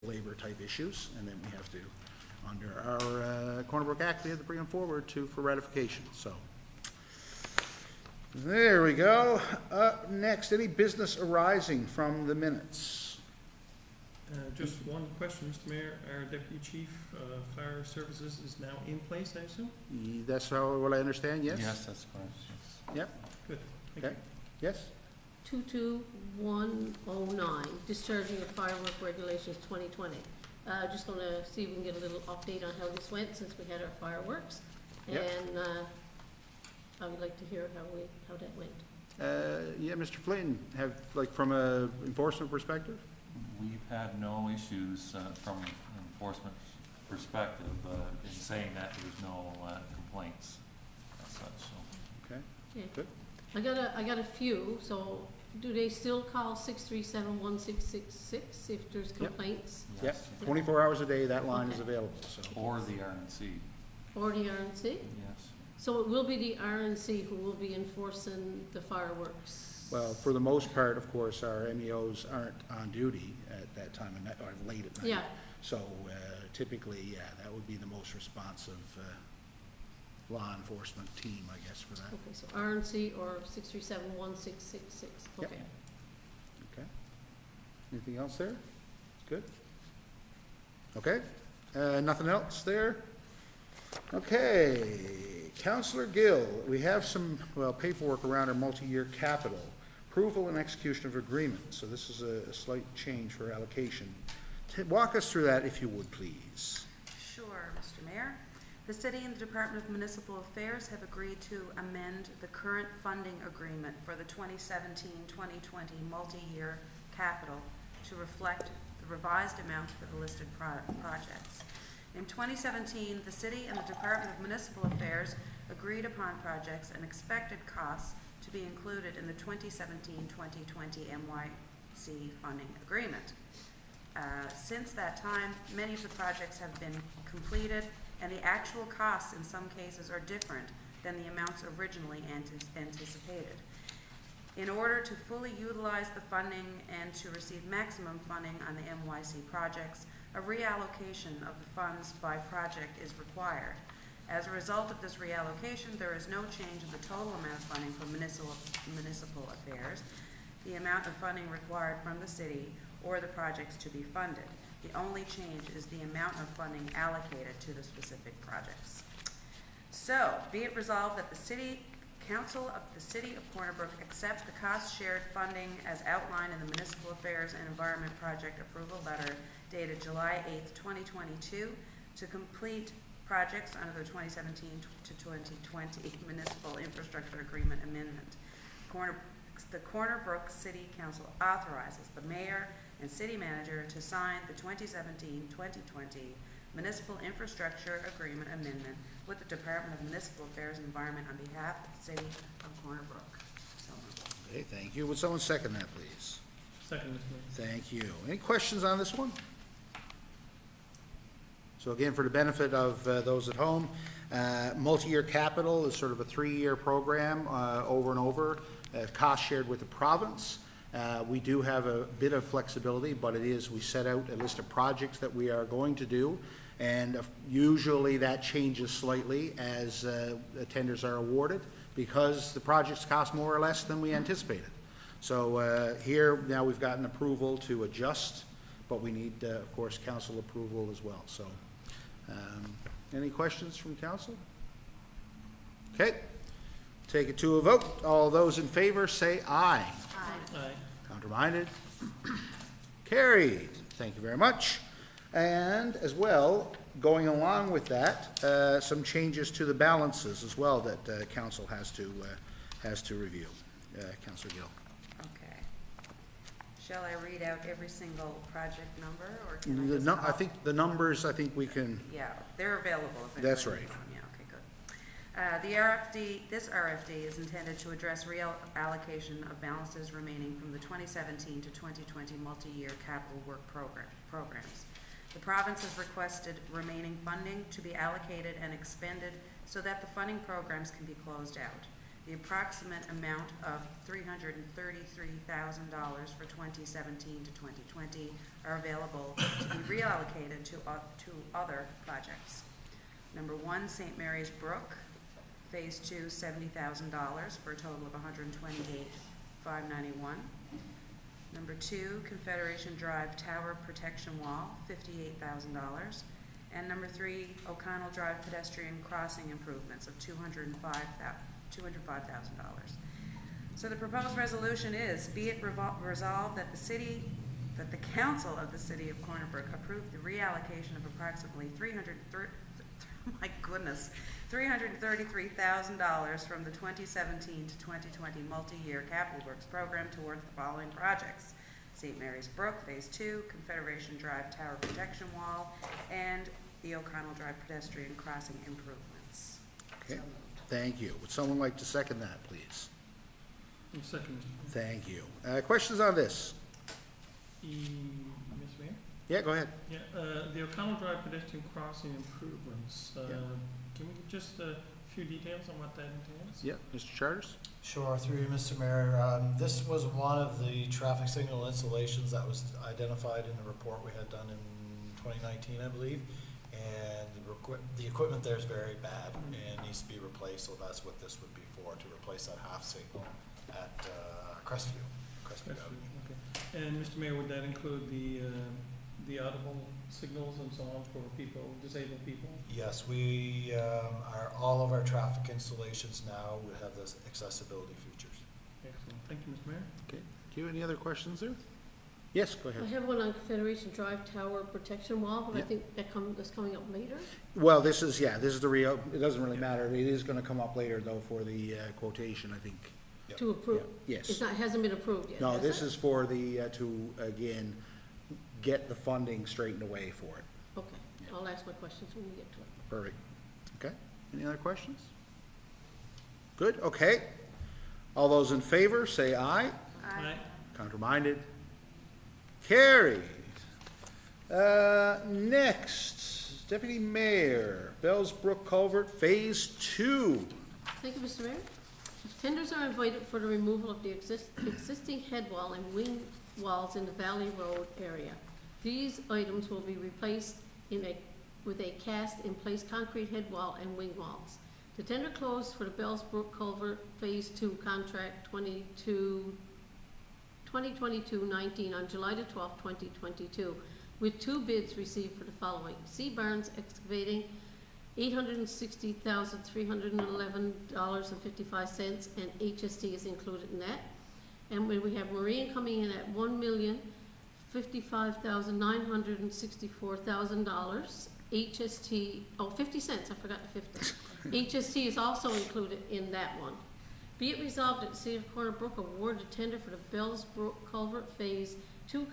labor type issues, and then we have to, under our Corner Brook Act, we have to bring them forward for ratification, so. There we go. Next, any business arising from the minutes? Just one question, Mr. Mayor. Our Deputy Chief of Fire Services is now in place, I assume? That's what I understand, yes? Yes, that's correct, yes. Yep, Good, thank okay, you. yes? 22109, discharging of firework regulations 2020. Just going to see if we can get a little update on how this went since we had our fireworks. Yep. And I would like to hear how that went. Yeah, Mr. Flynn, from a enforcement perspective? We've had no issues from an enforcement perspective in saying that there's no complaints as such, so. Okay, Yeah. good. I got a few, so do they still call 637-1666 if there's complaints? Yep, Yes. 24 hours a day, that line is Okay. available, so. Or the RNC, Or the RNC? yes. So it will be the RNC who will be enforcing the fireworks? Well, for the most part, of course, our MEOs aren't on duty at that time of night, or late at night. Yeah, So typically, yeah, that would be the most responsive law enforcement team, I guess, for that. okay, so RNC or 637-1666, Yep. okay. Okay. Anything else there? Good. Okay. Nothing else there? Okay. Councillor Gill, we have some, paperwork around our multi-year capital. Approval and execution of agreement. So this is a slight change for allocation. Walk us through that if you would, please. Sure, Mr. Mayor. The City and the Department of Municipal Affairs have agreed to amend the current funding agreement for the 2017-2020 multi-year capital to reflect the revised amount for the listed projects. In 2017, the City and the Department of Municipal Affairs agreed upon projects and expected costs to be included in the 2017-2020 MYC funding agreement. Since that time, many of the projects have been completed, and the actual costs in some cases are different than the amounts originally anticipated. In order to fully utilize the funding and to receive maximum funding on the MYC projects, a reallocation of the funds by project is required. As a result of this reallocation, there is no change in the total amount of funding for municipal affairs, the amount of funding required from the city, or the projects to be funded. The only change is the amount of funding allocated to the specific projects. So, be it resolved that the City Council of the City of Corner Brook accept the cost-shared funding as outlined in the Municipal Affairs and Environment Project Approval Letter dated July 8th, 2022 to complete projects under the 2017 to 2020 Municipal Infrastructure Agreement Amendment. The Corner Brook City Council authorizes the Mayor and City Manager to sign the 2017-2020 Municipal Infrastructure Agreement Amendment with the Department of Municipal Affairs and Environment on behalf of the City of Corner Brook. So moved. Okay, thank you. Would someone second that, please? Second, Mr. Mayor. Thank you. Any questions on this one? So again, for the benefit of those at home, multi-year capital is sort of a 3-year program over and over, cost shared with the province. We do have a bit of flexibility, but we set out a list of projects that we are going to do, and usually that changes slightly as tenders are awarded because the projects cost more or less than we anticipated. So here now we've gotten approval to adjust, but we need, of course, council approval as well. So any questions from council? Okay, take it to a vote. All those in favor say aye. Aye. Counterminded? Carried. Thank you very much. And as well, going along with that, some changes to the balances as well that council has to review. Councillor Gill. Okay. Shall I read out every single project number, or can I just I think the numbers, I think we can, Yeah, they're available. If That's anybody right. needs them. Yeah, okay, good. This RFD is intended to address reallocation of balances remaining from the 2017 to 2020 multi-year capital work programs. The province has requested remaining funding to be allocated and expended so that the funding programs can be closed out. The approximate amount of $333,000 for 2017 to 2020 are available to be reallocated to other projects. Number 1, St. Mary's Brook, Phase 2, $70,000 for a total of $128,591. Number 2, Confederation Drive Tower Protection Wall, $58,000. And number 3, O'Connell Drive Pedestrian Crossing Improvements of $205,000. So the proposed resolution is, be it resolved that the council of the city of Corner Brook approve the reallocation of approximately $333,000 from the 2017 to 2020 multi-year capital works program towards the following projects: St. Mary's Brook, Phase 2, Confederation Drive Tower Protection Wall, and the O'Connell Drive Pedestrian Crossing Improvements. Okay. So moved. Thank you. Would someone like to second that, please? Second, Mr. Thank you. Questions on this? Mr. Mayor? Yeah, go ahead. Yeah, the O'Connell Drive pedestrian crossing improvements, can we get just a few details on what that entails? Yeah, Mr. Charters? Sure, through you, Mr. Mayor. This was one of the traffic signal installations that was identified in the report we had done in 2019, I believe. And the equipment there is very bad and needs to be replaced, so that's what this would be for, to replace that half signal at Crestview. Avenue. Okay. And Mr. Mayor, would that include the audible signals and so on for people, disabled people? Yes, we all of our traffic installations now would have those accessibility features. Excellent. Thank you, Mr. Mayor. Okay. Do you have any other questions there? Yes, go I ahead. have one on Confederation Drive Tower Protection Wall, but I Yeah. think that's coming up later. Well, this is the real, it doesn't really matter. It is gonna come up later though for the quotation, I think. Yep. To approve. Yes. It's not, hasn't been approved yet, No, has this it? is for the, to, again, get the funding straightened away for it. Okay, I'll ask my questions when we get to it. Perfect. Okay, any other questions? Good, okay. All those in favor, say aye. Aye. Counterminded? Carried. Next, Deputy Mayor, Bells Brook Culvert, Phase 2. Thank you, Mr. Mayor. Tenders are invited for the removal of the existing head wall and wing walls in the Valley Road area. These items will be replaced with a cast-in-place concrete head wall and wing walls. The tender closed for the Bells Brook Culvert Phase 2 Contract 2022-19 on July the 12th, 2022, with 2 bids received for the following: C. Barnes Excavating, $860,311.55, and HST is included in that. And we have Marine coming in at $1,055,964,000. HST, 50 cents, I forgot the 50. HST is also included in that one. Be it resolved that the City of Corner Brook award the tender for the Bells Brook Culvert Phase 2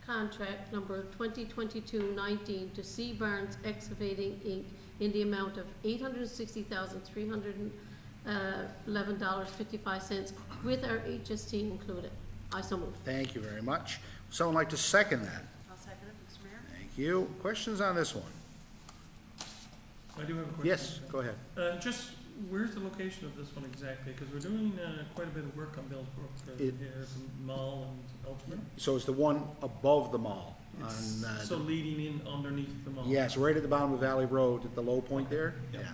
contract number 2022-19 to C. Barnes Excavating, Inc. in the amount of $860,311.55 with our HST included. I so move. Thank you very much. Would someone like to second that? I'll second it, Mr. Mayor. Thank you. Questions on this one? I do have a question. Yes, go ahead. Just where's the location of this one exactly? Because we're doing quite a bit of work on Bells Brook here, from Mall and elsewhere. So it's the one above the mall. It's on, so leading in underneath the mall. yes, right at the bottom of Valley Road at the low point there. Yep. Yeah.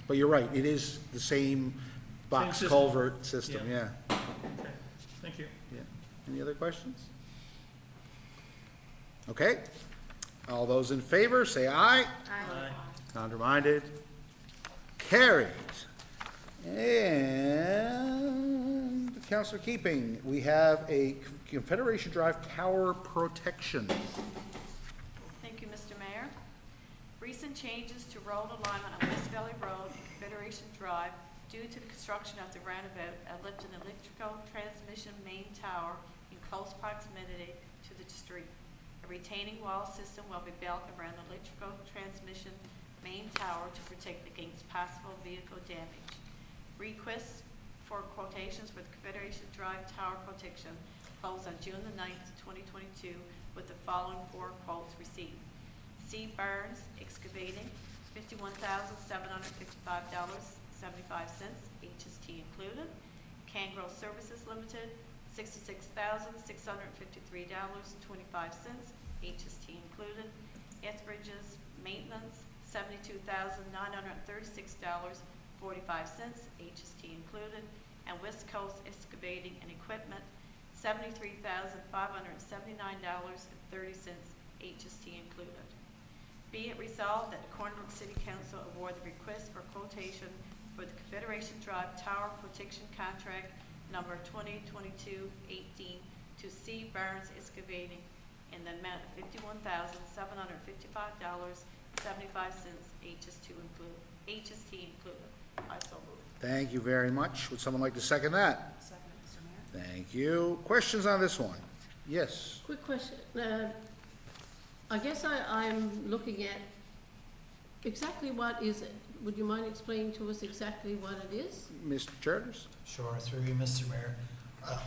But you're right, it is the same box system. culvert system, yeah. Okay, thank you. Yeah. Any other questions? Okay. All those in favor, say aye. Aye. Counterminded? Carried. And Councilor Keeping, we have a Confederation Drive Tower Protection. Thank you, Mr. Mayor. Recent changes to road alignment on West Valley Road and Confederation Drive due to the construction of the roundabout have left an electrical transmission main tower in close proximity to the street. A retaining wall system will be built around the electrical transmission main tower to protect against possible vehicle damage. Requests for quotations for the Confederation Drive Tower Protection closed on June the 9th, 2022, with the following 4 quotes received. C. Barnes Excavating, $51,755. HST included. Cangrel Services Limited, $66,653.25, HST included. Ethridge's Maintenance, $72,936.45, HST included. And West Coast Excavating and Equipment, $73,579.30, HST included. Be it resolved that the Corner Brook City Council award the request for quotation for the Confederation Drive Tower Protection Contract number 2022-18 to C. Barnes Excavating in the amount of $51,755.75, HST included. I so move. Thank you very much. Would someone like to second that? Second, Mr. Mayor. Thank you. Questions on this one? Yes, Quick question. I guess I'm looking at exactly what is it? Would you mind explaining to us exactly what it is? Mr. Charters? Sure, through you, Mr. Mayor.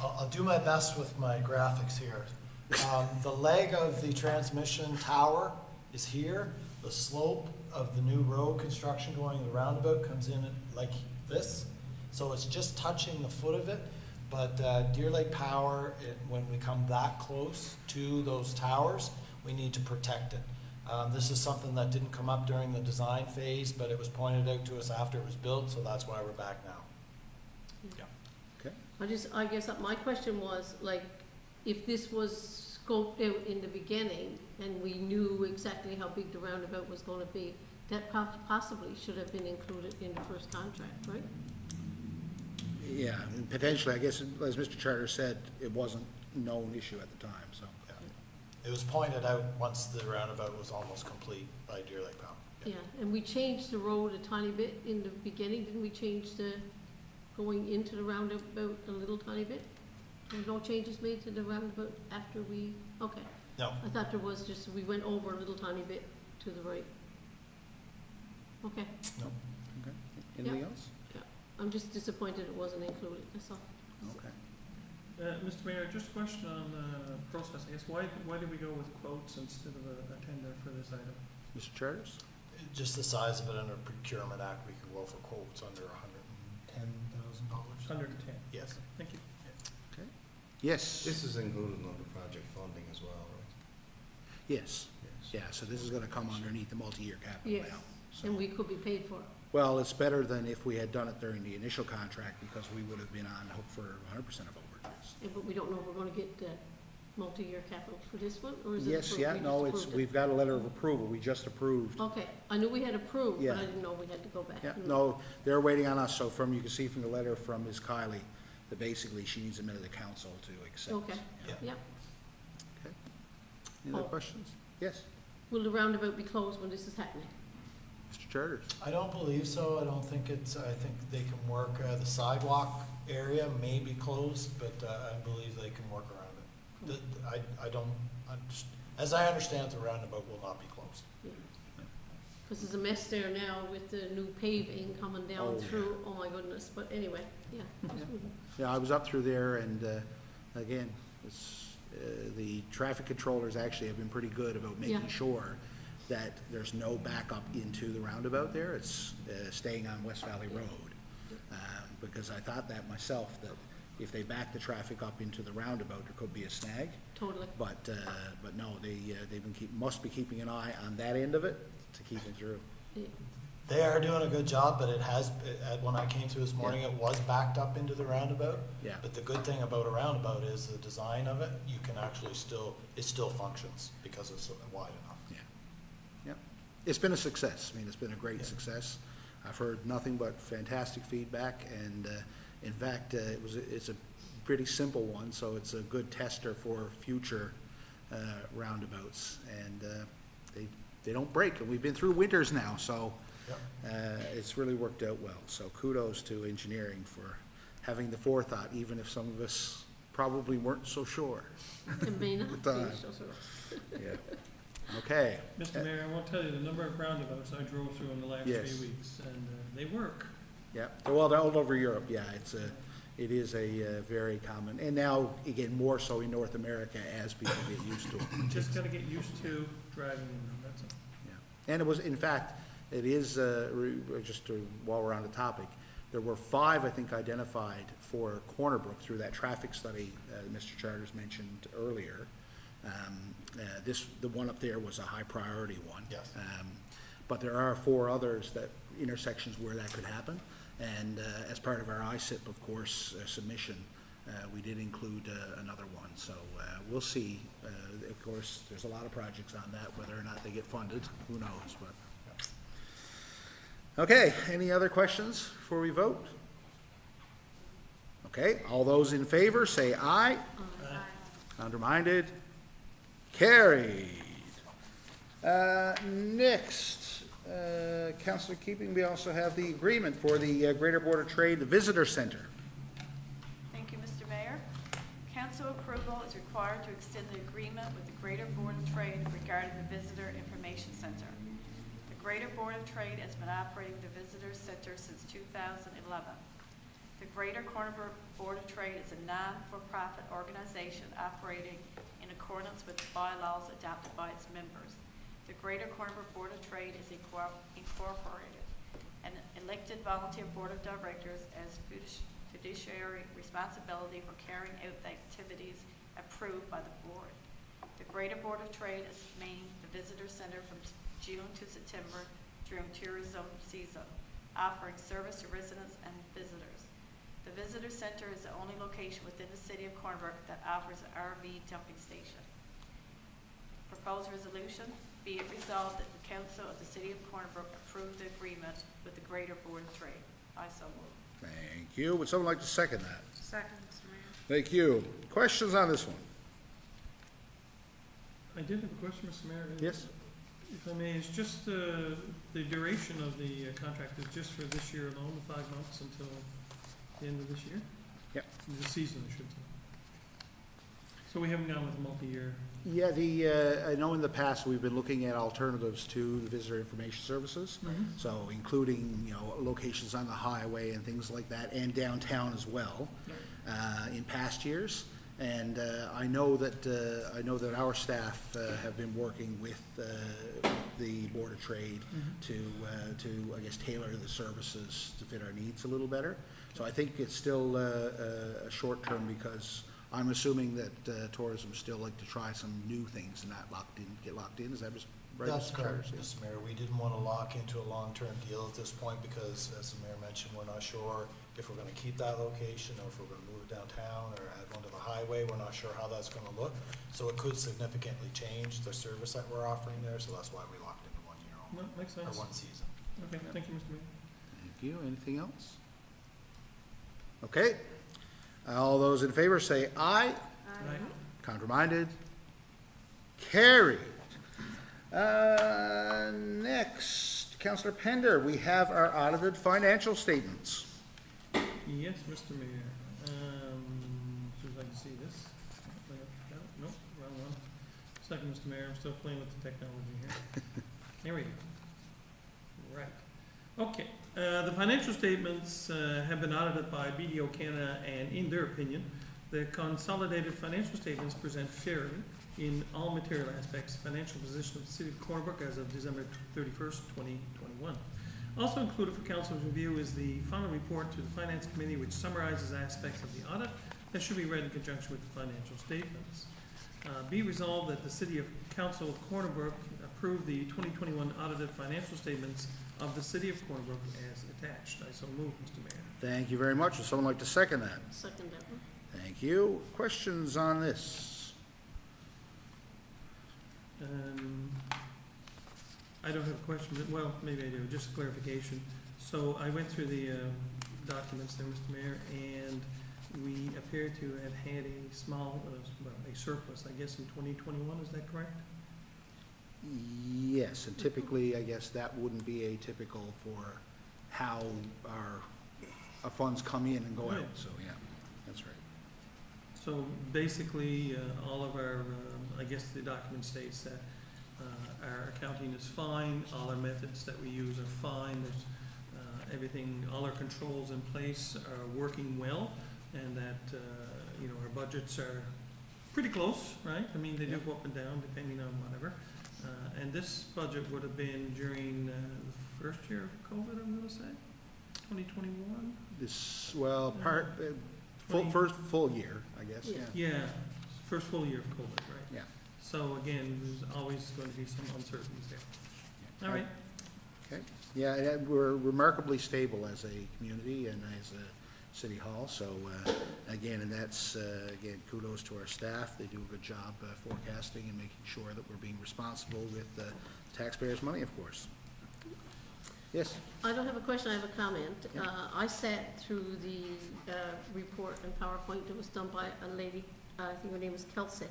I'll do my best with my graphics here. The leg of the transmission tower is here. The slope of the new road construction going the roundabout comes in like this. So it's just touching the foot of it. But Deer Lake Power, when we come that close to those towers, we need to protect it. This is something that didn't come up during the design phase, but it was pointed out to us after it was built, so that's why we're back now. Okay. I guess that my question was, like, if this was scoped out in the beginning and we knew exactly how big the roundabout was gonna be, that possibly should have been included in the first contract, right? Yeah, and potentially, I guess, as Mr. Charter said, it wasn't a known issue at the time, so. Yeah. It was pointed out once the roundabout was almost complete by Deer Lake Power. Yeah, and we changed the road a tiny bit in the beginning, didn't we change the, going into the roundabout a little tiny bit? There were no changes made to the roundabout after we, okay. No, I thought there was just, we went over a little tiny bit to the right. Okay, Okay. Anything Yeah. else? I'm just disappointed it wasn't included, that's all. Okay. Mr. Mayor, just a question on process, I guess. Why did we go with quotes instead of a tender for this item? Mr. Charters? just the size of it under Procurement Act, we could go for quotes under $110,000. 110. Yes. Thank you. Yes. This is included under project funding as well, right? Yes. Yes. Yeah, so this is gonna come underneath the multi-year capital Yes, now. So- and we could be paid for it. Well, it's better than if we had done it during the initial contract, because we would have been on hook for 100% of overages. Yeah, but we don't know if we're gonna get the multi-year capital for this one, or is it? Yes, approved? yeah, We no, just it's, approved it? we've got a letter of approval, we just approved. Okay, I knew we had approved, but Yeah. I didn't know we had to go back. Yeah, no, they're waiting on us, so from, you can see from the letter from Ms. Kiley, that basically she needs a minute of council to accept. Okay, Yeah. yeah. Okay. Any other Oh. questions? Yes, Will the roundabout be closed when this is happening? Mr. Charters? I don't believe so. I don't think it's, I think they can work, the sidewalk area may be closed, but I believe they can work around it. I don't, as I understand it, the roundabout will not be closed. Because there's a mess there now with the new paving coming down Oh, yeah. through, oh my goodness, but anyway, yeah. Yeah, I was up through there, and again, it's, the traffic controllers actually have been pretty good about making Yeah. sure that there's no backup into the roundabout there. It's staying on West Valley Road. Because I thought that myself, that if they back the traffic up into the roundabout, there could be a snag. Totally. But no, they've been must be keeping an eye on that end of it to keep it through. Yeah. They are doing a good job, but it has, when I came through this morning, it was backed up into the roundabout. Yeah. But the good thing about a roundabout is the design of it, you can actually still, it still functions because it's wide enough. Yeah. Yeah. It's been a success. I mean, it's been a great Yeah. success. I've heard nothing but fantastic feedback, and in fact, it's a pretty simple one, so it's a good tester for future roundabouts. And they don't break, and we've been through winters now, so Yep. it's really worked out well. So kudos to engineering for having the forethought, even if some of us probably weren't so sure. It may not be, Time. so. Yeah. Okay. Mr. Mayor, I won't tell you the number of roundabouts I drove through in the last Yes. 3 weeks, and they work. Yeah, well, they're all over Europe, yeah, it is a very common, and now, again, more so in North America as people get used to it. Just gotta get used to driving in them, that's all. Yeah. And it was, in fact, it is, while we're on the topic, there were 5, I think, identified for Corner Brook through that traffic study Mr. Charters mentioned earlier. The one up there was a high priority one. Yes. But there are 4 others intersections where that could happen. And as part of our ISIP, of course, submission, we did include another one. So we'll see. Of course, there's a lot of projects on that. Whether or not they get funded, who knows? But okay, any other questions before we vote? Okay, all those in favor say aye. Counterminded? Carried. Next, Councillor Keeping, we also have the agreement for the Greater Board of Trade, the Visitor Center. Thank you, Mr. Mayor. Council approval is required to extend the agreement with the Greater Board of Trade regarding the Visitor Information Center. The Greater Board of Trade has been operating the Visitor Center since 2011. The Greater Corner Brook Board of Trade is a non-for-profit organization operating in accordance with the bylaws adopted by its members. The Greater Corner Brook Board of Trade is incorporated, an elected volunteer board of directors as fiduciary responsibility for carrying out the activities approved by the board. The Greater Board of Trade has maintained the Visitor Center from June to September during tourism season, offering service to residents and visitors. The Visitor Center is the only location within the city of Corner Brook that offers an RV dumping station. Proposed resolution, be it resolved that the council of the city of Corner Brook approve the agreement with the Greater Board of Trade. I so move. Thank you. Would someone like to second that? Second, Mr. Mayor. Thank you. Questions on this one? I did have a question, Mr. Mayor. Yes? If I may, it's just the duration of the contract is just for this year alone, the 5 months until the end of this year? Yep. The season, I should say. So we haven't gone with a multi-year. Yeah, I know in the past, we've been looking at alternatives to the visitor information services. So including, locations on the highway and things like that, and downtown as well, in past years. And I know that our staff have been working with the Board of Trade to I guess tailor the services to fit our needs a little better. So I think it's still a short term, because I'm assuming that tourism still like to try some new things and not get locked in. Is that right? That's Mr. correct, Charters? Mr. Mayor. We didn't want to lock into a long-term deal at this point because, as the mayor mentioned, we're not sure if we're going to keep that location or if we're going to move downtown or add one to the highway. We're not sure how that's going to look. So it could significantly change the service that we're offering there. So that's why we locked into 1 year No, only, makes or sense. 1 season. Okay, thank you, Mr. Mayor. Thank you. Anything else? Okay. All those in favor say aye. Aye. Counterminded? Carried. Next, Councillor Pender, we have our audited financial statements. Yes, Mr. Mayor. Would you like to see this? No, wrong one. Second, Mr. Mayor, I'm still playing with the technology here. Here we go. Right. Okay, the financial statements have been audited by BDO Canada, and in their opinion, the consolidated financial statements present fairly in all material aspects the financial position of the city of Corner Brook as of December 31st, 2021. Also included for council's review is the final report to the Finance Committee, which summarizes aspects of the audit that should be read in conjunction with the financial statements. Be resolved that the City of Council of Corner Brook approve the 2021 audited financial statements of the City of Corner Brook as attached. I so move, Mr. Mayor. Thank you very much. Would someone like to second that? Second that one. Thank you. Questions on this? I don't have a question, but, well, maybe I do, just a clarification. So I went through the documents there, Mr. Mayor, and we appear to have had a small, a surplus, I guess, in 2021, is that correct? Yes, and typically, I guess that wouldn't be atypical for how our funds come in and go out, Right. so, yeah, that's right. So basically, all of our, I guess the document states that our accounting is fine, all our methods that we use are fine, there's everything, all our controls in place are working well, and that, our budgets are pretty close, right? I mean, they do go up and down depending on whatever. And this budget would have been during first year of COVID, I'm gonna say, 2021? This, well, Twenty- first full year, I guess, Yeah. yeah. Yeah, first full year of COVID, right? Yeah. So again, there's always going to be some uncertainties there. All right, Okay, yeah, and we're remarkably stable as a community and as a city hall, so, again, and that's, again, kudos to our staff. They do a good job forecasting and making sure that we're being responsible with taxpayers' money, of course. Yes? I don't have a question, I have a comment. Yeah. I sat through the report and PowerPoint that was done by a lady, I think her name was Kelsey,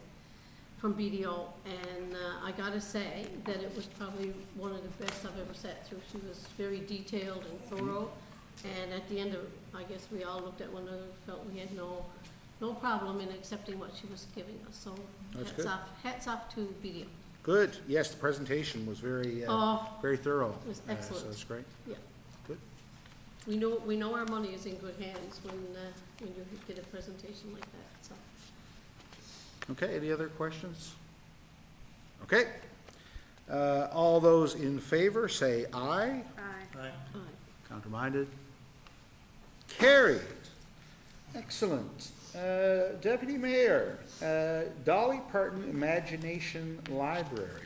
from BDO, and I gotta say that it was probably one of the best I've ever sat through. She was very detailed and thorough, and at the end of, I guess we all looked at one another, felt we had no problem in accepting what she was giving us, so That's good. hats off to BDO. Good, yes, the presentation was very, Oh, very thorough. it was So excellent. that's great. We know our money is in good hands when you get a presentation like that, so. Okay, any other questions? Okay. All those in favor, say aye. Aye. aye. Aye. Counterminded? Carried. Excellent. Deputy Mayor, Dolly Parton Imagination Library.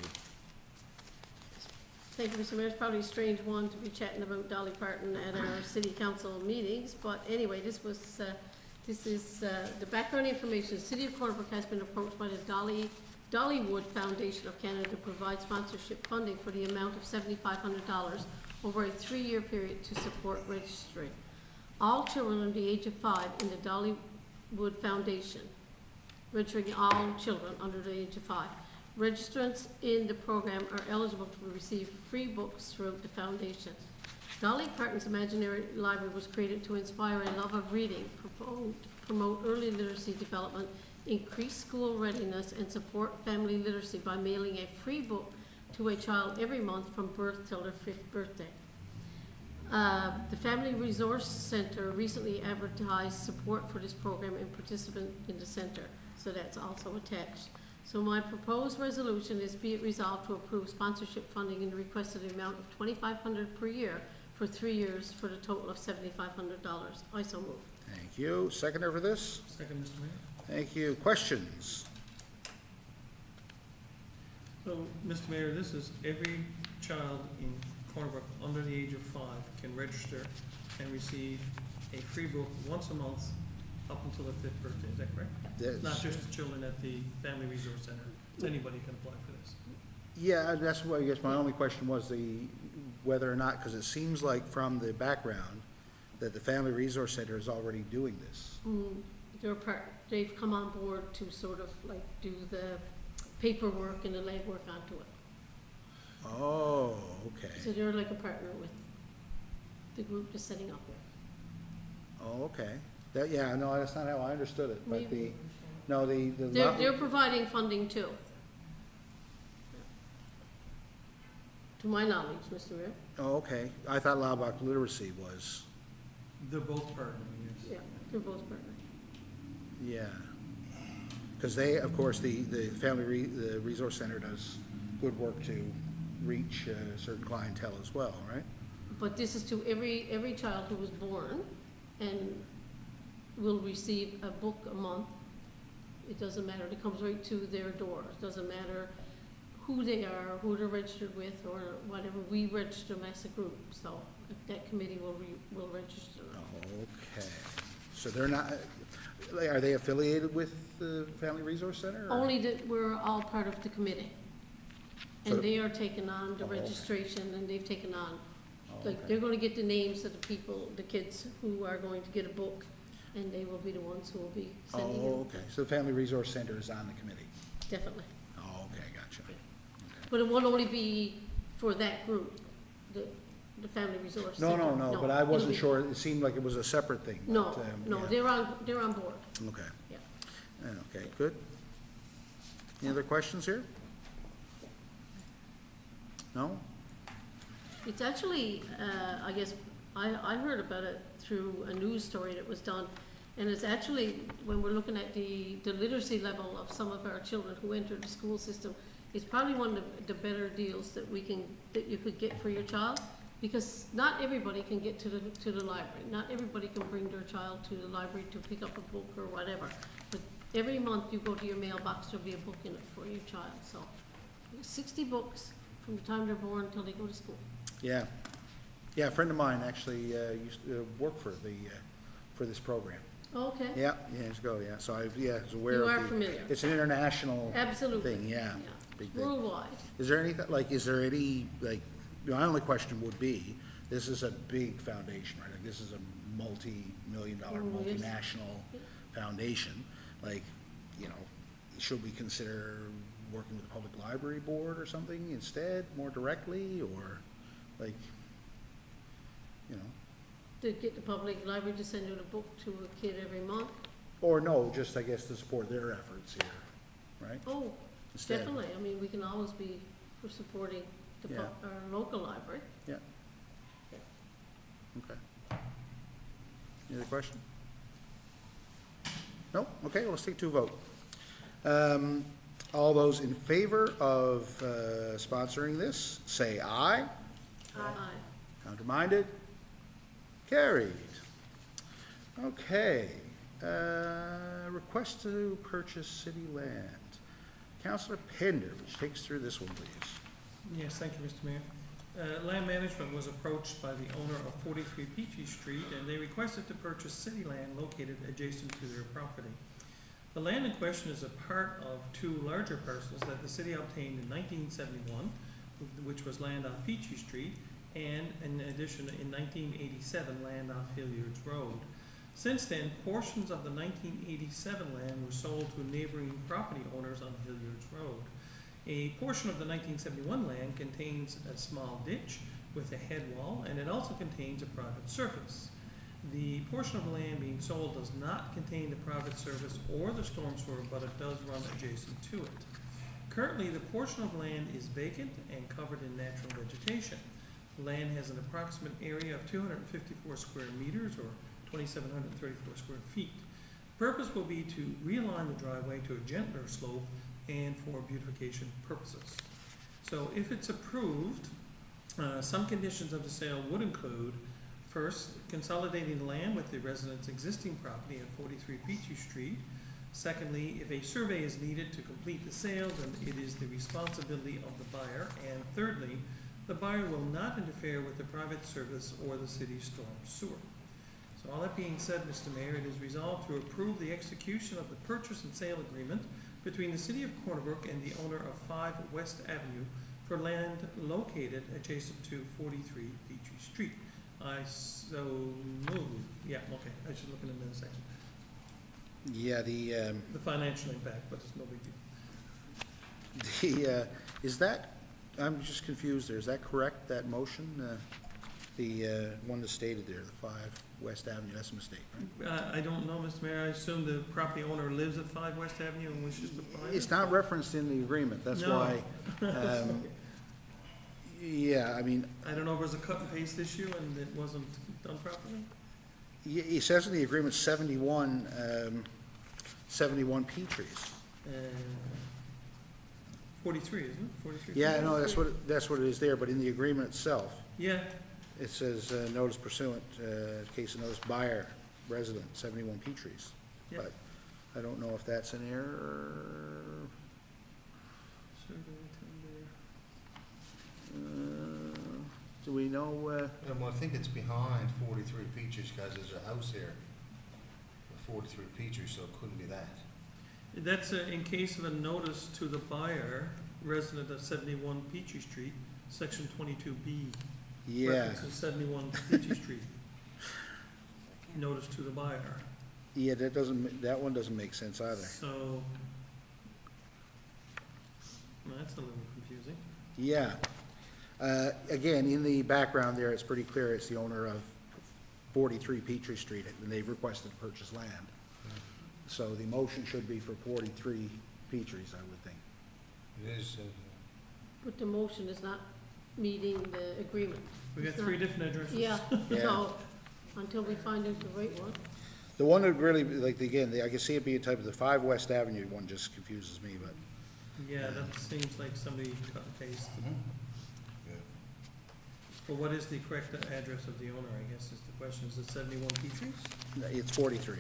Thank you, Mr. Mayor. It's probably a strange one to be chatting about Dolly Parton at our city council meetings, but anyway, this is the background information. The City of Corner Brook has been approached by the Dollywood Foundation of Canada to provide sponsorship funding for the amount of $7,500 over a 3-year period to support registry all children under the age of 5 in the Dollywood Foundation, registering all children under the age of 5. Registrants in the program are eligible to receive free books throughout the foundation. Dolly Parton's Imaginary Library was created to inspire a love of reading, promote early literacy development, increase school readiness, and support family literacy by mailing a free book to a child every month from birth till their 5th birthday. The Family Resource Center recently advertised support for this program and participant in the center, so that's also attached. So my proposed resolution is be it resolved to approve sponsorship funding in the requested amount of $2,500 per year for 3 years for the total of $7,500. I so move. Thank you. Seconder for this? Second, Mr. Mayor. Thank you. Questions? So, Mr. Mayor, this is every child in Corner Brook under the age of 5 can register and receive a free book once a month up until their 5th birthday, is that correct? That's- Not just the children at the Family Resource Center, anybody can apply for this. Yeah, that's what, I guess my only question was whether or not, because it seems like from the background that the Family Resource Center is already doing this. They've come on board to sort of like do the paperwork and the legwork onto it. Oh, So okay. they're like a partner with the group that's setting up there. Oh, okay. That, yeah, no, that's not how I understood it, but Maybe. the. They're providing funding too. To my knowledge, Mr. Mayor. Oh, okay. I thought Laubach Literacy was, They're both partnering, yes. Yeah, they're both partners. yeah. Because they, of course, the the Resource Center does good work to reach a certain clientele as well, right? But this is to every child who was born and will receive a book a month. It doesn't matter, it comes right to their door. It doesn't matter who they are, who they're registered with, or whatever. We register them as a group, so that committee will register them. Okay. So they're not, are they affiliated with the Family Resource Center? or- Only that we're all part of the committee. So- And they are taking on the Oh, okay. registration, and they've taken on, Oh, like, okay. they're gonna get the names of the people, the kids who are going to get a book, and they will be the ones who will be sending Oh, it, okay. So the Family Resource Center is on the committee? definitely. Oh, okay, gotcha. But it won't only be for that group, the Family Resource No, Center. no, no, but I it'll wasn't be- sure. It seemed like it was a separate thing. No, but, no, yeah. they're on board. Okay. Yeah. Okay, good. Any other questions here? No? It's actually, I guess, I heard about it through a news story that was done, and it's actually, when we're looking at the literacy level of some of our children who enter the school system, it's probably one of the better deals that you could get for your child, because not everybody can get to the library. Not everybody can bring their child to the library to pick up a book or whatever. But every month you go to your mailbox, there'll be a book in it for your child, so 60 books from the time they're born until they go to school. Yeah. Yeah, a friend of mine actually used to work for this program. Okay, Yeah, years ago, yeah. So I was aware you of are the. familiar. It's an international Absolutely. thing, yeah. Big thing. Worldwide. Is there anything, like, is there any, like, my only question would be, this is a big foundation, right? Like, this is a multi-million-dollar, Oh, yes. multinational foundation. Like, you know, should we consider working with the Public Library Board or something instead, more directly, or, like, you know? To get the public library to send out a book to a kid every month. Or no, just, I guess, to support their efforts here, right? Oh, Instead. definitely. I mean, we can always be for supporting Yeah. our local library. Yeah. Okay. Any other question? No? Okay, well, let's take to a vote. All those in favor of sponsoring this, say aye. Aye. Counterminded? Carried. Okay. Request to purchase city land. Councillor Pender, would you take us through this one, please? Yes, thank you, Mr. Mayor. Land Management was approached by the owner of 43 Peachy Street, and they requested to purchase city land located adjacent to their property. The land in question is a part of two larger parcels that the city obtained in 1971, which was land on Peachy Street, and in addition, in 1987, land off Hilliard's Road. Since then, portions of the 1987 land were sold to neighboring property owners on Hilliard's Road. A portion of the 1971 land contains a small ditch with a head wall, and it also contains a private surface. The portion of the land being sold does not contain the private surface or the storm sewer, but it does run adjacent to it. Currently, the portion of land is vacant and covered in natural vegetation. The land has an approximate area of 254 square meters, or 2,734 square feet. Purpose will be to realign the driveway to a gentler slope and for beautification purposes. So if it's approved, some conditions of the sale would include, first, consolidating the land with the resident's existing property at 43 Peachy Street. Secondly, if a survey is needed to complete the sale, then it is the responsibility of the buyer. And thirdly, the buyer will not interfere with the private service or the city's storm sewer. So all that being said, Mr. Mayor, it is resolved to approve the execution of the purchase and sale agreement between the city of Corner Brook and the owner of 5 West Avenue for land located adjacent to 43 Peachy Street. I so move. Yeah, okay, I should look in another section. Yeah, The financial impact, but it's no big deal. is that, I'm just confused there, is that correct, that motion? The one that's stated there, the 5 West Avenue, that's a mistake, right? I don't know, Mr. Mayor, I assume the property owner lives at 5 West Avenue and wishes to buy it? It's not referenced in the agreement, that's No. why. Yeah, I mean, I don't know if it was a cut and paste issue and it wasn't done properly? it says in the agreement 71 Petries. 43, isn't it? 43? Yeah, no, that's what it is there, but in the agreement itself, Yeah, it says notice pursuant, case of notice buyer, resident, 71 Petries. yeah. But I don't know if that's an error. Survey tender. Do we know, Well, I think it's behind 43 Peaches, guys, there's a house here, 43 Peaches, so it couldn't be that. That's in case of a notice to the buyer, resident of 71 Peachy Street, section 22B. yeah, References 71 Peachy Street. Notice to the buyer. yeah, that one doesn't make sense either. So, well, that's a little confusing. Yeah. Again, in the background there, it's pretty clear it's the owner of 43 Petrie Street, and they've requested to purchase land. So the motion should be for 43 Petries, I would think. It is, But the motion is not meeting the agreement. We got It's 3 not- different addresses. Yeah, Yeah. so, until we find out the right one. The one that really, like, again, I can see it being typed, the 5 West Avenue one just confuses me, but, Yeah, that seems like somebody cut and pasted. Well, what is the correct address of the owner, I guess is the question. Is it 71 Petries? It's 43.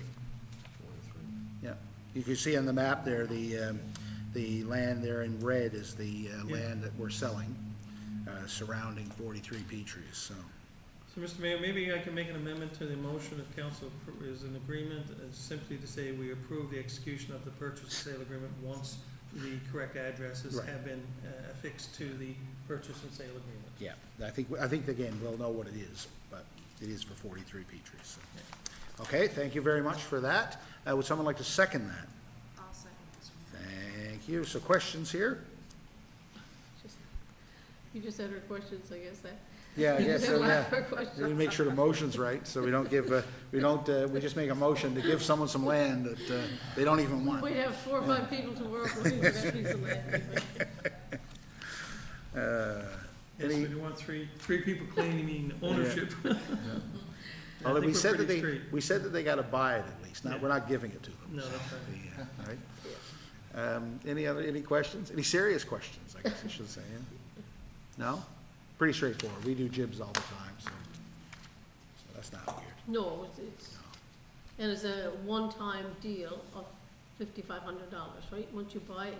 Yeah. You can see on the map there, the land there in red is the land that we're selling, surrounding 43 Petries, so. So, Mr. Mayor, maybe I can make an amendment to the motion if council is in agreement, simply to say we approve the execution of the purchase and sale agreement once the correct addresses Right. have been affixed to the purchase and sale agreement. Yeah, I think again, we'll know what it is, but it is for 43 Petries, so. Okay, thank you very much for that. Would someone like to second that? I'll second, Mr. Mayor. Thank you. So questions here? You just had her questions, I guess, that. Yeah, I You guess just so, had yeah. her questions. We make sure the motion's right, so we don't give, we just make a motion to give someone some land that, they don't even want. We'd have 4 or 5 people to work looking for that piece of land. Yes, Any- we do want three people claiming ownership. I Although think we we're said that pretty they, straight. we said that they gotta buy it at least, Yeah. we're not giving it to them. No, so, that's right. Right? Any questions? Any serious questions, I guess I should say, yeah? No? Pretty straightforward. We do jibs all the time, so that's not weird. No, and it's a one-time deal of $5,500, right? Once you buy it,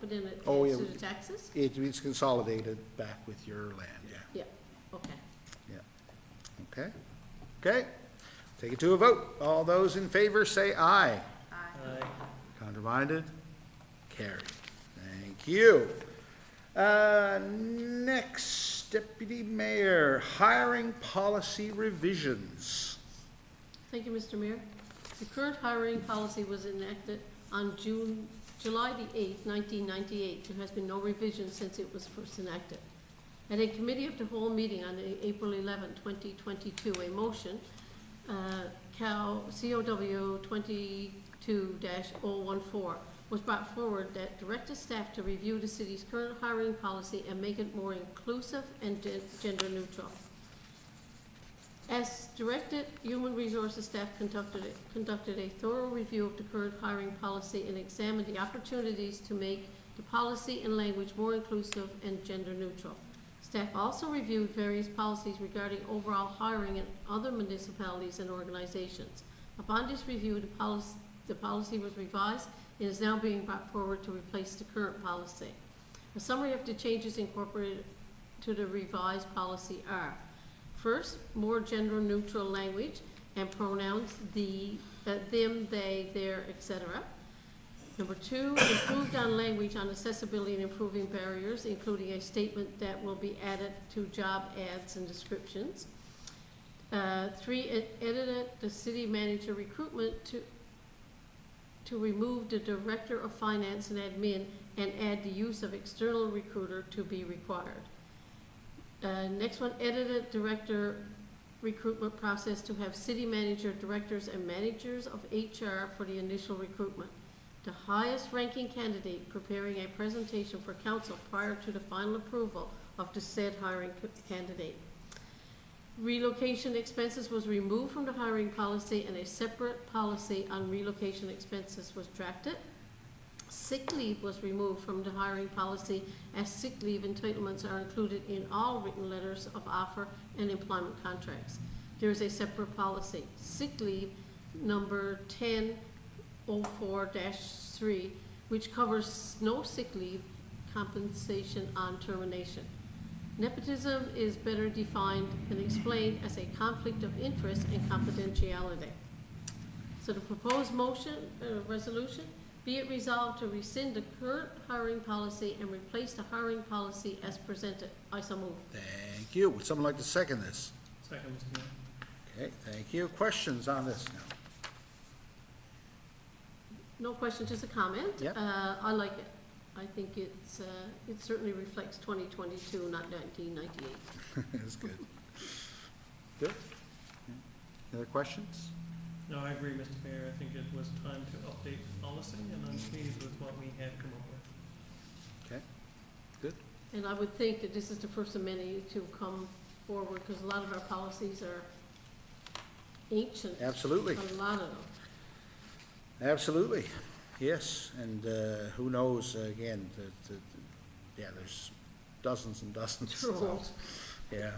but then it Oh, adds yeah. to the taxes? It's consolidated back with your land, yeah. Yeah, okay. Okay? Okay? Take it to a vote. All those in favor say aye. Aye. Aye. Contraminded? Carried. Thank you. Next, Deputy Mayor, hiring policy revisions. Thank you, Mr. Mayor. The current hiring policy was enacted on July the 8th, 1998, and has been no revision since it was first enacted. At a committee of the whole meeting on April 11, 2022, a motion, COW 22-014, was brought forward that directed staff to review the city's current hiring policy and make it more inclusive and gender neutral. As directed, Human Resources staff conducted a thorough review of the current hiring policy and examined the opportunities to make the policy and language more inclusive and gender neutral. Staff also reviewed various policies regarding overall hiring in other municipalities and organizations. Upon this review, the policy was revised and is now being brought forward to replace the current policy. A summary of the changes incorporated to the revised policy are: first, more gender-neutral language and pronouns, them, they, their, etc. Number 2, improved on language on accessibility and improving barriers, including a statement that will be added to job ads and descriptions. 3, edited the city manager recruitment to remove the director of finance and admin and add the use of external recruiter to be required. Next one, edited director recruitment process to have city manager, directors, and managers of HR for the initial recruitment. The highest ranking candidate preparing a presentation for council prior to the final approval of the said hiring candidate. Relocation expenses was removed from the hiring policy and a separate policy on relocation expenses was drafted. Sick leave was removed from the hiring policy as sick leave entitlements are included in all written letters of offer and employment contracts. There is a separate policy, sick leave number 1004-3, which covers no sick leave compensation on termination. Nepotism is better defined and explained as a conflict of interest and confidentiality. So the proposed resolution, be it resolved to rescind the current hiring policy and replace the hiring policy as presented. I so move. Thank you. Would someone like to second this? Second, Mr. Mayor. Okay, thank you. Questions on this now? No question, just a comment. Yep. I like it. I think it certainly reflects 2022, not 1998. That's good. Good. Any other questions? No, I agree, Mr. Mayor. I think it was time to update policy, and I'm pleased with what we have come up with. Okay, good. And I would think that this is the first of many to come forward, because a lot of our policies are ancient. Absolutely. A lot of them. Absolutely, yes, and who knows, again, yeah, there's dozens and dozens. True. Yeah,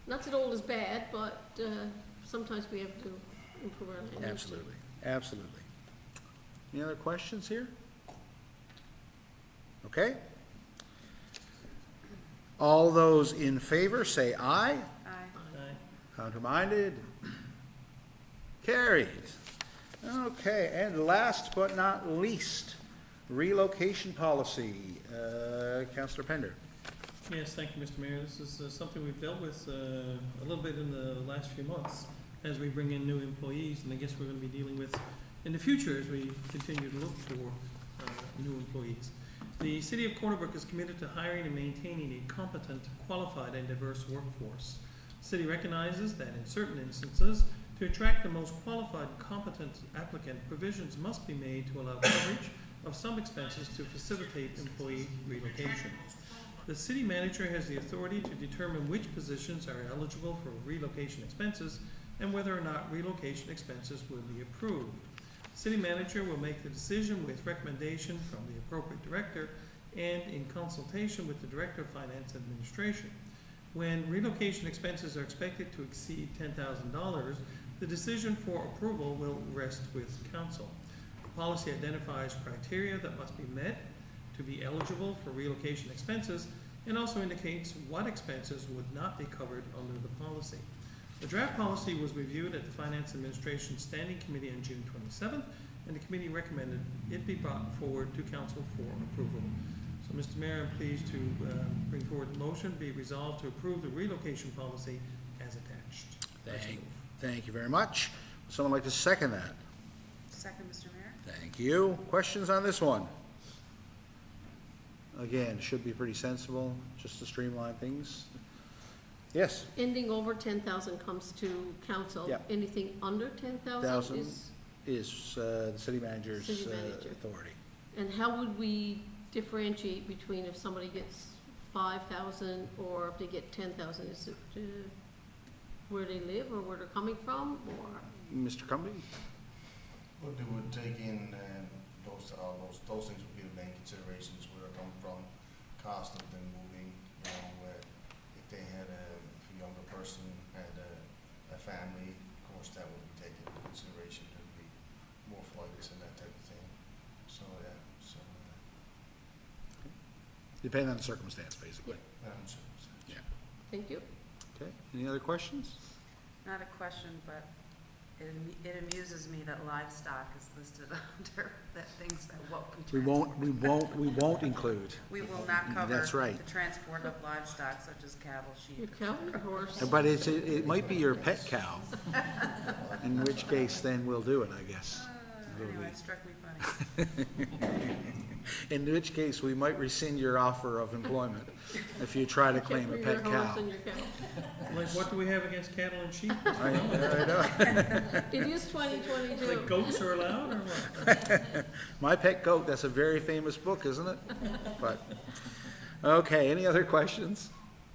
Not that old is bad, but sometimes we have to improve our language. Absolutely, absolutely. Any other questions here? Okay. All those in favor say aye. Aye. Aye. Counterminded? Carried. Okay, and last but not least, relocation policy. Councillor Pender. Yes, thank you, Mr. Mayor. This is something we've dealt with a little bit in the last few months as we bring in new employees, and I guess we're going to be dealing with in the future as we continue to look for new employees. The City of Corner Brook is committed to hiring and maintaining a competent, qualified, and diverse workforce. The city recognizes that in certain instances, to attract the most qualified, competent applicant, provisions must be made to allow coverage of some expenses to facilitate employee relocation. The city manager has the authority to determine which positions are eligible for relocation expenses and whether or not relocation expenses will be approved. City manager will make the decision with recommendation from the appropriate director and in consultation with the Director of Finance and Administration. When relocation expenses are expected to exceed $10,000, the decision for approval will rest with council. The policy identifies criteria that must be met to be eligible for relocation expenses and also indicates what expenses would not be covered under the policy. The draft policy was reviewed at the Finance Administration Standing Committee on June 27th, and the committee recommended it be brought forward to council for approval. So, Mr. Mayor, I'm pleased to bring forward the motion, be resolved to approve the relocation policy as attached. Thank you very much. Would someone like to second that? Second, Mr. Mayor. Thank you. Questions on this one? Again, should be pretty sensible, just to streamline things. Yes? Ending over 10,000 comes to council. Yeah. Anything under 10,000 1,000 is, is the city manager's City manager. authority. and how would we differentiate between if somebody gets 5,000 or if they get 10,000? Is it where they live or where they're coming from, or? Mr. Cumby? Well, they would take in, those things would be the main considerations, where they're coming from, cost of them moving, where if they had a younger person, had a family, of course, that would be taken into consideration. There'd be more flights and that type of thing. So, yeah, Depending on the circumstance, basically. sure. Yeah. Thank you. Okay, any other questions? Not a question, but it amuses me that livestock is listed under the things that won't be transported. We won't include. We will not cover That's right. the transport of livestock such as cattle, Your sheep. cow or horse? But it might be your pet cow, in which case then we'll do it, I guess. Anyway, it struck me funny. In which case, we might rescind your offer of employment if you try to claim a Your pet horse cow. and your cow. Like, what do we have against cattle and sheep? I know. It is 2022. Like goats are allowed, or what? My Pet Goat, that's a very famous book, isn't it? But, okay, any other questions?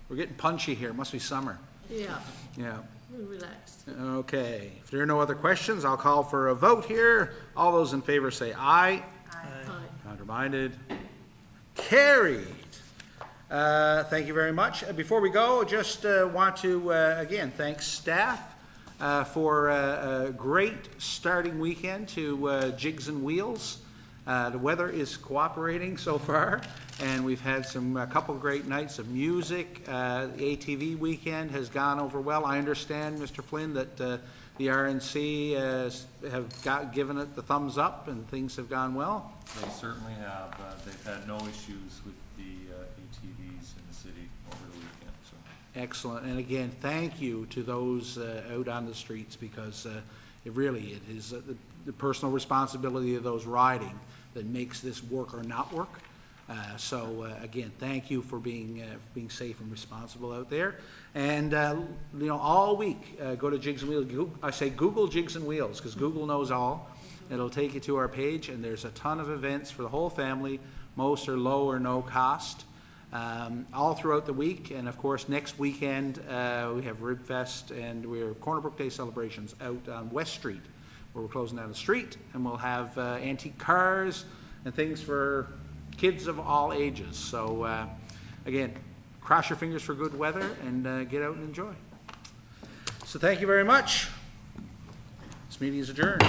We're getting punchy here, must be summer. Yeah, Yeah, we're relaxed. okay. If there are no other questions, I'll call for a vote here. All those in favor say aye. Aye. Aye. Counterminded? Carried. Thank you very much. Before we go, just want to, again, thank staff for a great starting weekend to Jigs and Wheels. The weather is cooperating so far, and we've had a couple great nights of music. The ATV weekend has gone over well. I understand, Mr. Flynn, that the RNC have given it the thumbs up and things have gone well. They certainly have. They've had no issues with the ATVs in the city over the weekend, so. Excellent. And again, thank you to those out on the streets, because it is the personal responsibility of those riding that makes this work or not work. So again, thank you for being safe and responsible out there. And all week, go to Jigs and Wheels. I say Google Jigs and Wheels, because Google knows all. It'll take you to our page, and there's a ton of events for the whole family. Most are low or no cost, all throughout the week. And of course, next weekend we have Rib Fest, and we're Corner Brook Day celebrations out on West Street, where we're closing down the street, and we'll have antique cars and things for kids of all ages. So again, cross your fingers for good weather and get out and enjoy. So thank you very much. This meeting is adjourned.